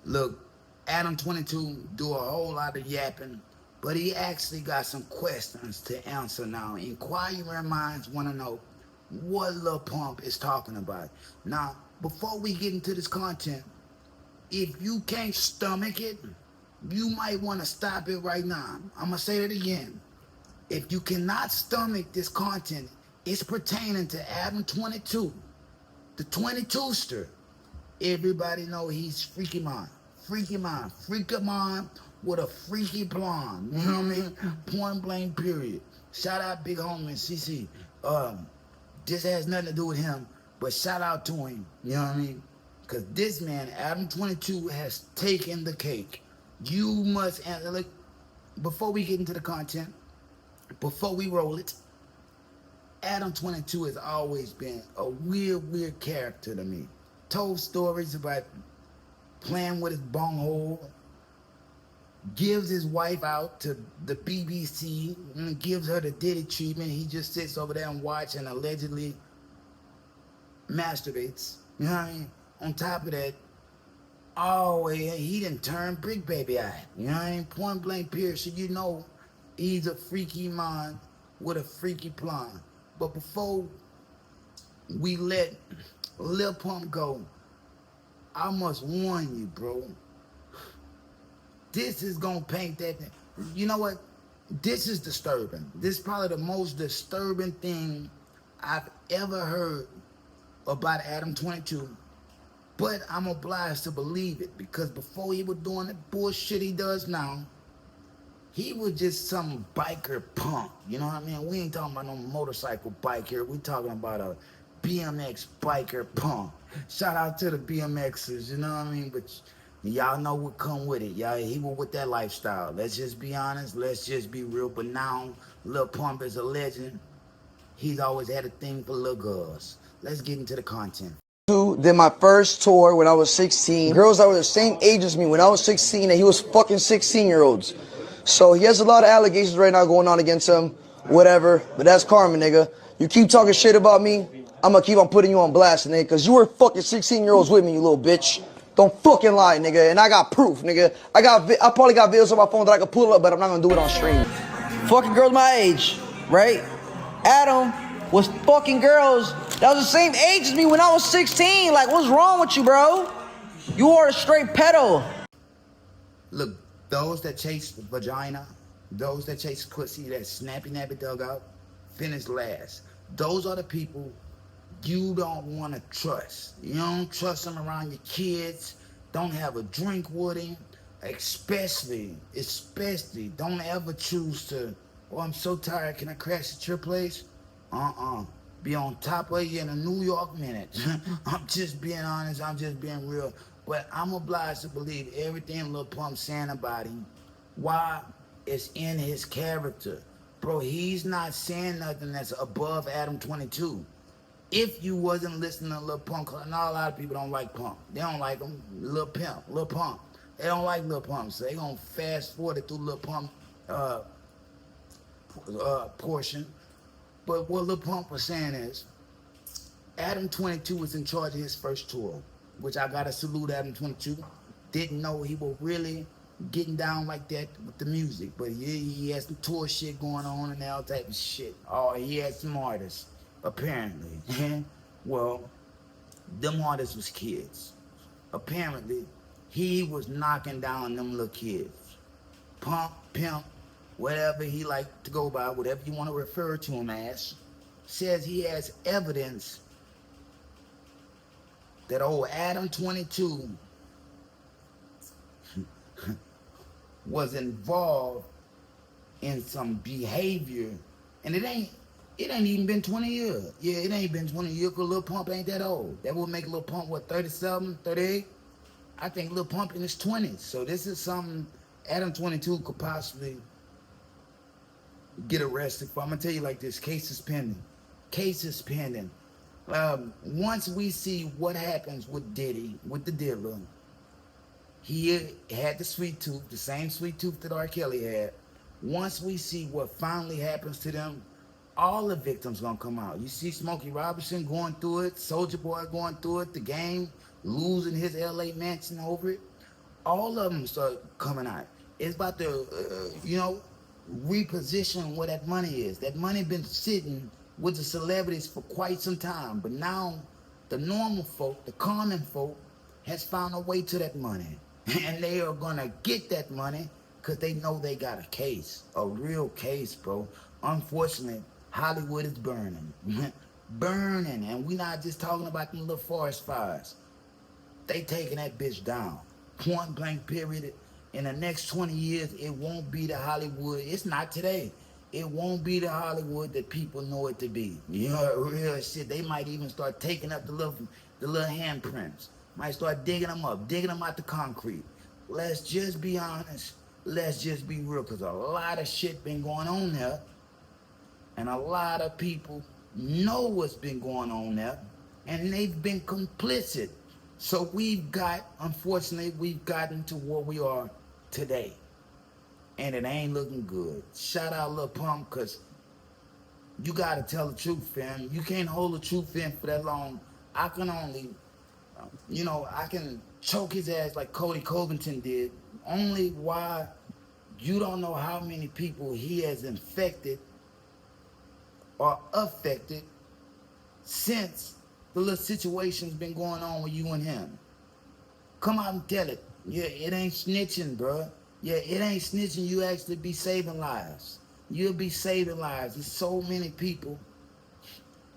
Look, Adam22 do a whole lot of yapping, but he actually got some questions to answer now. Inquiring minds want to know what Lil Pump is talking about. Now, before we get into this content, if you can't stomach it, you might want to stop it right now. I'm going to say that again. If you cannot stomach this content, it's pertaining to Adam22, the 22ster. Everybody know he's freaky mind. Freaky mind. Freaky mind with a freaky blonde. You know what I mean? Point blank period. Shout out Big Homie and CC. This has nothing to do with him, but shout out to him. You know what I mean? Because this man, Adam22, has taken the cake. You must answer. Look, before we get into the content, before we roll it, Adam22 has always been a weird character to me. Told stories about playing with his bunghole, gives his wife out to the BBC, and gives her the Diddy treatment. He just sits over there and watches and allegedly masturbates. You know what I mean? On top of that, he didn't turn Brick Baby out. You know what I mean? Point blank period. So you know he's a freaky mind with a freaky plan. But before we let Lil Pump go, I must warn you, bro. This is gonna paint that thing. You know what? This is disturbing. This is probably the most disturbing thing I've ever heard about Adam22. But I'm obliged to believe it because before he was doing the bullshit he does now, he was just some biker punk. You know what I mean? We ain't talking about no motorcycle bike here. We talking about a BMX biker punk. Shout out to the BMXers, you know what I mean? But y'all know what come with it. Y'all, he was with that lifestyle. Let's just be honest. Let's just be real. But now, Lil Pump is a legend. He's always had a thing for little girls. Let's get into the content. Did my first tour when I was 16. Girls that were the same age as me when I was 16, and he was fucking 16-year-olds. So he has a lot of allegations right now going on against him, whatever. But that's karma, nigga. You keep talking shit about me, I'm gonna keep on putting you on blast, nigga, because you were fucking 16-year-olds with me, you little bitch. Don't fucking lie, nigga. And I got proof, nigga. I probably got videos on my phone that I could pull up, but I'm not gonna do it on stream. Fucking girls my age, right? Adam was fucking girls that was the same age as me when I was 16. Like, what's wrong with you, bro? You are a straight pedo. Look, those that chase vagina, those that chase pussy, that snappy nappy dugout, finish last. Those are the people you don't want to trust. You don't trust them around your kids. Don't have a drink with him. Especially, don't ever choose to, oh, I'm so tired, can I crash at your place? Be on top of you in a New York minute. I'm just being honest, I'm just being real. But I'm obliged to believe everything Lil Pump saying about him. Why? It's in his character. Bro, he's not saying nothing that's above Adam22. If you wasn't listening to Lil Pump, cause I know a lot of people don't like Pump. They don't like him. Lil Pump. They don't like Lil Pump, so they gonna fast forward it through Lil Pump portion. But what Lil Pump was saying is, Adam22 was in charge of his first tour, which I gotta salute Adam22. Didn't know he was really getting down like that with the music, but he had some tour shit going on and all type of shit. Oh, he had some artists, apparently. Well, them artists was kids. Apparently, he was knocking down them little kids. Pump, pimp, whatever he liked to go by, whatever you want to refer to him as, says he has evidence that old Adam22 was involved in some behavior, and it ain't even been 20 years. Yeah, it ain't been 20 years because Lil Pump ain't that old. That would make Lil Pump, what, 37, 38? I think Lil Pump in his 20s. So this is something Adam22 could possibly get arrested for. I'm gonna tell you like this, case is pending. Case is pending. Once we see what happens with Diddy, with the dealer, he had the sweet tooth, the same sweet tooth that R. Kelly had. Once we see what finally happens to them, all the victims gonna come out. You see Smokey Robinson going through it, Soulja Boy going through it, the Game losing his LA mansion over it. All of them start coming out. It's about to, reposition where that money is. That money been sitting with the celebrities for quite some time, but now the normal folk, the common folk, has found a way to that money, and they are gonna get that money because they know they got a case, a real case, bro. Unfortunately, Hollywood is burning, burning, and we not just talking about them little forest fires. They taking that bitch down. Point blank period. In the next 20 years, it won't be the Hollywood. It's not today. It won't be the Hollywood that people know it to be. You know, real shit. They might even start taking up the little handprints. Might start digging them up, digging them out the concrete. Let's just be honest. Let's just be real, because a lot of shit been going on there, and a lot of people know what's been going on there, and they've been complicit. So unfortunately, we've gotten to where we are today. And it ain't looking good. Shout out Lil Pump, because you got to tell the truth, fam. You can't hold the truth in for that long. I can only, I can choke his ass like Cody Covington did. Only why you don't know how many people he has infected or affected since the little situation's been going on with you and him. Come out and tell it. Yeah, it ain't snitching, bro. Yeah, it ain't snitching. You actually be saving lives. You'll be saving lives. There's so many people,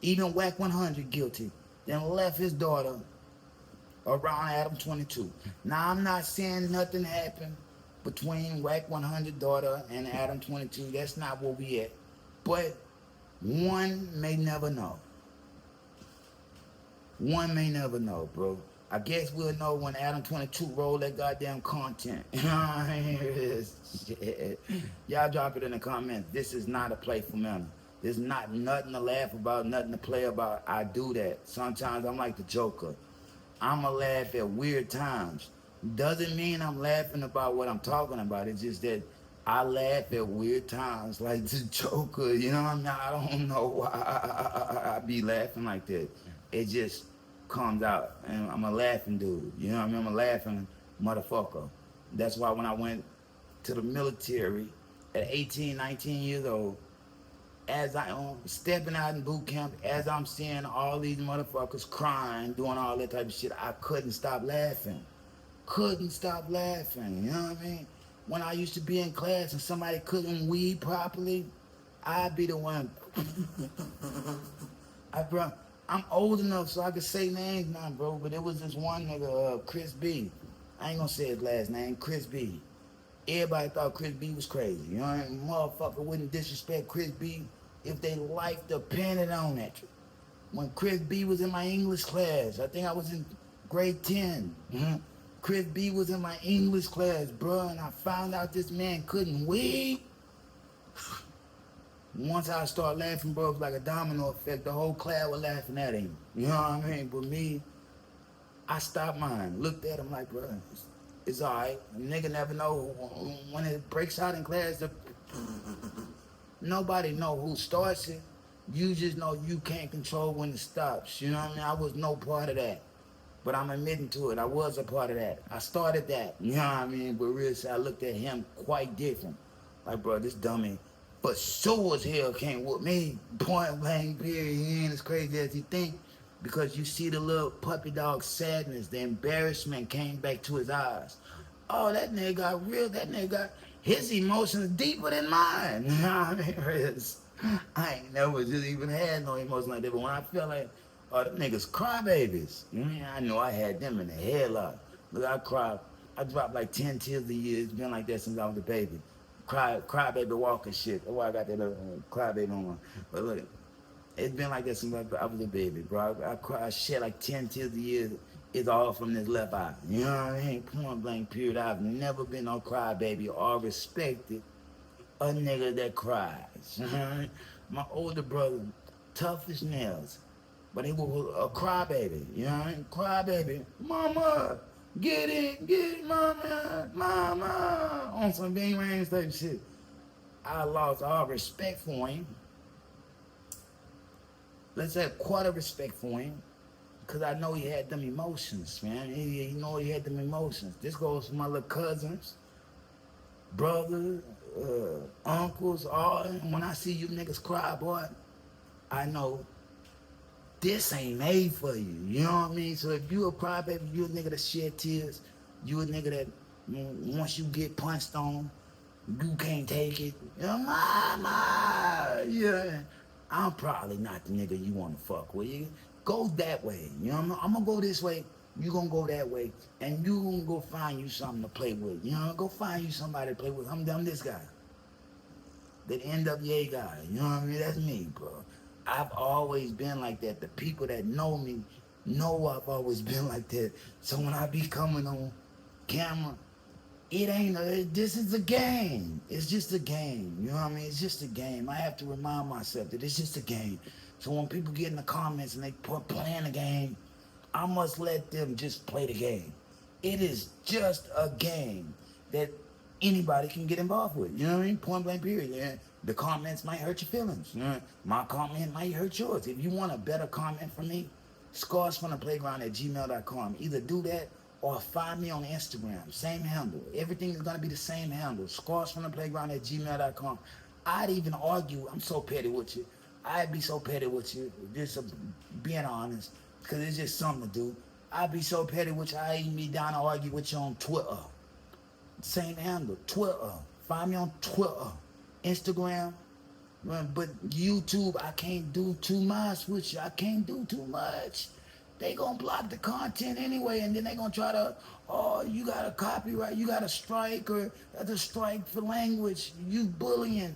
even Whack 100 guilty, then left his daughter around Adam22. Now, I'm not saying nothing happened between Whack 100 daughter and Adam22. That's not where we at. But one may never know. One may never know, bro. I guess we'll know when Adam22 roll that goddamn content. Shit. Y'all drop it in the comments. This is not a playful manner. There's not nothing to laugh about, nothing to play about. I do that. Sometimes I'm like the Joker. I'ma laugh at weird times. Doesn't mean I'm laughing about what I'm talking about. It's just that I laugh at weird times like the Joker. You know what I mean? I don't know why I be laughing like that. It just comes out, and I'm a laughing dude. You know what I mean? I'm a laughing motherfucker. That's why when I went to the military at 18, 19 years old, as I'm stepping out in boot camp, as I'm seeing all these motherfuckers crying, doing all that type of shit, I couldn't stop laughing. Couldn't stop laughing, you know what I mean? When I used to be in class and somebody couldn't weed properly, I'd be the one. I'm old enough so I could say names now, bro, but it was this one nigga, Chris B. I ain't gonna say his last name, Chris B. Everybody thought Chris B was crazy, you know what I mean? Motherfucker wouldn't disrespect Chris B if they life depended on it. When Chris B was in my English class, I think I was in grade 10. Chris B was in my English class, bro, and I found out this man couldn't weed. Once I start laughing, bro, it was like a domino effect. The whole class was laughing at him. You know what I mean? But me, I stopped mine. Looked at him like, bro, it's all right. A nigga never know when it breaks out in class. Nobody know who starts it. You just know you can't control when it stops. You know what I mean? I was no part of that. But I'm admitting to it. I was a part of that. I started that. You know what I mean? But really, I looked at him quite different. Like, bro, this dummy, but sure as hell can't whoop me. Point blank, period. He ain't as crazy as he think. Because you see the little puppy dog sadness, the embarrassment came back to his eyes. Oh, that nigga got real. That nigga got his emotions deeper than mine. You know what I mean? I ain't never just even had no emotion like that. But when I feel like, oh, them niggas crybabies. I know I had them in the headlock. Look, I cried. I dropped like 10 tears a year. It's been like that since I was a baby. Crybaby walking shit. That's why I got that crybaby on my. But look, it's been like that since I was a baby, bro. I shed like 10 tears a year. It's all from this left eye. You know what I mean? Point blank period. I've never been no crybaby or respected a nigga that cries. My older brother, tough as nails, but he was a crybaby. You know what I mean? Crybaby. Mama, get it, mama, mama. On some Bing Range type shit. I lost all respect for him. Let's say a quarter respect for him. Cause I know he had them emotions, man. He know he had them emotions. This goes for my little cousins, brothers, uncles, all. When I see you niggas cry, boy, I know this ain't made for you. You know what I mean? So if you a crybaby, you a nigga that shed tears, you a nigga that once you get punched on, you can't take it. You know, mama, yeah. I'm probably not the nigga you wanna fuck with. You go that way. You know what I mean? I'm gonna go this way, you gonna go that way, and you gonna go find you something to play with. You know, go find you somebody to play with. I'm this guy. That NWA guy. You know what I mean? That's me, bro. I've always been like that. The people that know me know I've always been like that. So when I be coming on camera, it ain't this is a game. It's just a game. You know what I mean? It's just a game. I have to remind myself that it's just a game. So when people get in the comments and they playing the game, I must let them just play the game. It is just a game that anybody can get involved with. You know what I mean? Point blank period. Yeah. The comments might hurt your feelings. You know? My comment might hurt yours. If you want a better comment from me, scarsfromtheplayground@gmail.com. Either do that or find me on Instagram. Same handle. Everything is going to be the same handle. scarsfromtheplayground@gmail.com. I'd even argue, I'm so petty with you. I'd be so petty with you, just being honest, because it's just something to do. I'd be so petty with you, I'd even be down to argue with you on Twitter. Same handle, Twitter. Find me on Twitter. Instagram. But YouTube, I can't do too much with you. I can't do too much. They gonna block the content anyway, and then they gonna try to, oh, you got a copyright, you got a strike, or that's a strike for language. You bullying.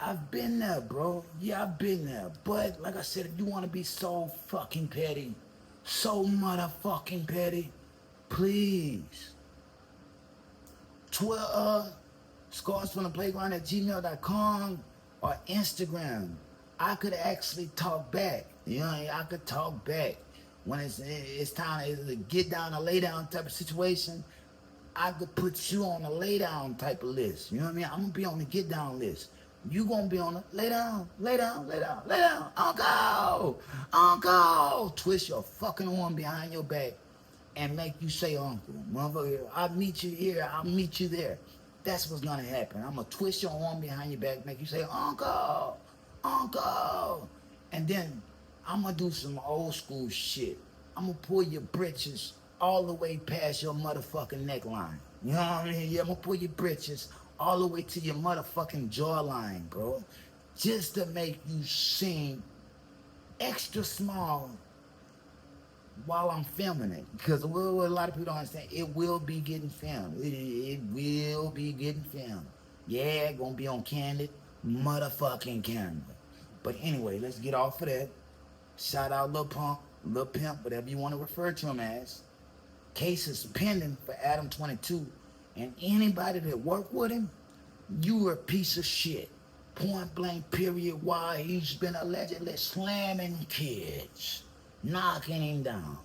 I've been there, bro. Yeah, I've been there. But like I said, if you wanna be so fucking petty, so motherfucking petty, please. Twitter, scarsfromtheplayground@gmail.com, or Instagram. I could actually talk back. You know, I could talk back. When it's time to get down or lay down type of situation, I could put you on a lay down type of list. You know what I mean? I'm gonna be on the get down list. You gonna be on the lay down, lay down, lay down, lay down. Uncle, uncle. Twist your fucking arm behind your back and make you say uncle. Motherfucker, I'll meet you here, I'll meet you there. That's what's gonna happen. I'm gonna twist your arm behind your back, make you say uncle, uncle. And then I'm gonna do some old school shit. I'm gonna pull your britches all the way past your motherfucking neckline. You know what I mean? Yeah, I'm gonna pull your britches all the way to your motherfucking jawline, bro. Just to make you seem extra small while I'm filming it. Because what a lot of people don't understand, it will be getting filmed. It will be getting filmed. Yeah, gonna be on candid motherfucking camera. But anyway, let's get off of that. Shout out Lil Pump, Lil Pimp, whatever you want to refer to him as. Case is pending for Adam22. And anybody that worked with him, you are a piece of shit. Point blank period. Why? He's been allegedly slamming kids, knocking him down.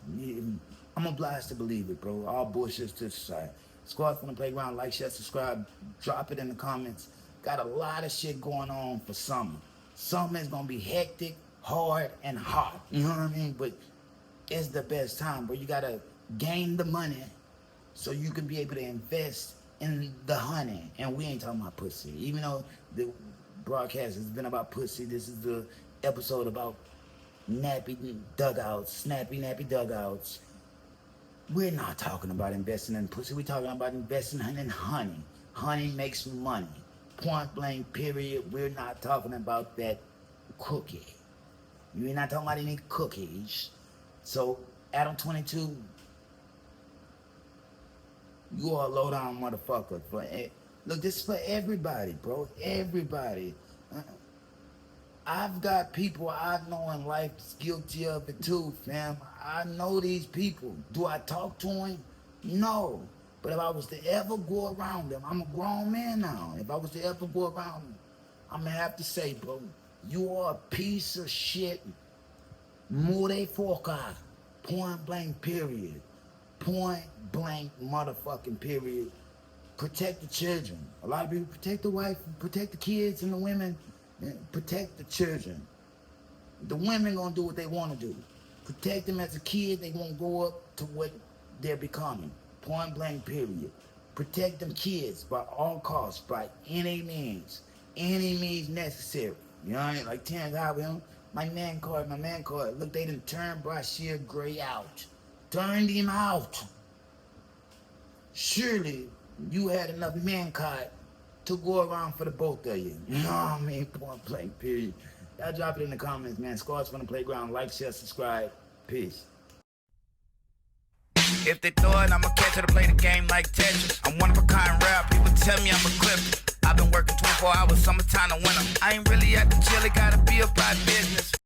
I'm obliged to believe it, bro. All bullshit to the side. Squad from the Playground, like, share, subscribe, drop it in the comments. Got a lot of shit going on for summer. Summer is gonna be hectic, hard, and hot. You know what I mean? But it's the best time, bro. You gotta gain the money so you can be able to invest in the honey. And we ain't talking about pussy. Even though the broadcast has been about pussy, this is the episode about nappy dugouts, snappy nappy dugouts. We're not talking about investing in pussy. We're talking about investing in honey. Honey makes money. Point blank period. We're not talking about that cookie. We're not talking about any cookies. So Adam22, you are a low down motherfucker. Look, this is for everybody, bro. Everybody. I've got people I know in life that's guilty of it too, fam. I know these people. Do I talk to them? No. But if I was to ever go around them, I'm a grown man now. If I was to ever go around them, I'm gonna have to say, bro, you are a piece of shit. Mure foca. Point blank period. Point blank motherfucking period. Protect the children. A lot of people protect the wife, protect the kids and the women, and protect the children. The women gonna do what they wanna do. Protect them as a kid, they won't grow up to what they're becoming. Point blank, period. Protect them kids by all costs, by any means necessary. You know what I mean? Like Terrence Howard, my man card. Look, they done turned Brashear Gray out. Turned him out. Surely you had enough mankind to go around for the both of you. You know what I mean? Point blank, period. Y'all drop it in the comments, man. Scars from the playground. Like, share, subscribe. Peace. If they throw it, I'ma catch it to play the game like Tetris. I'm one of a kind rap, people tell me I'm a clip. I've been working 24 hours, summertime to winter. I ain't really at the chill, it gotta be about business.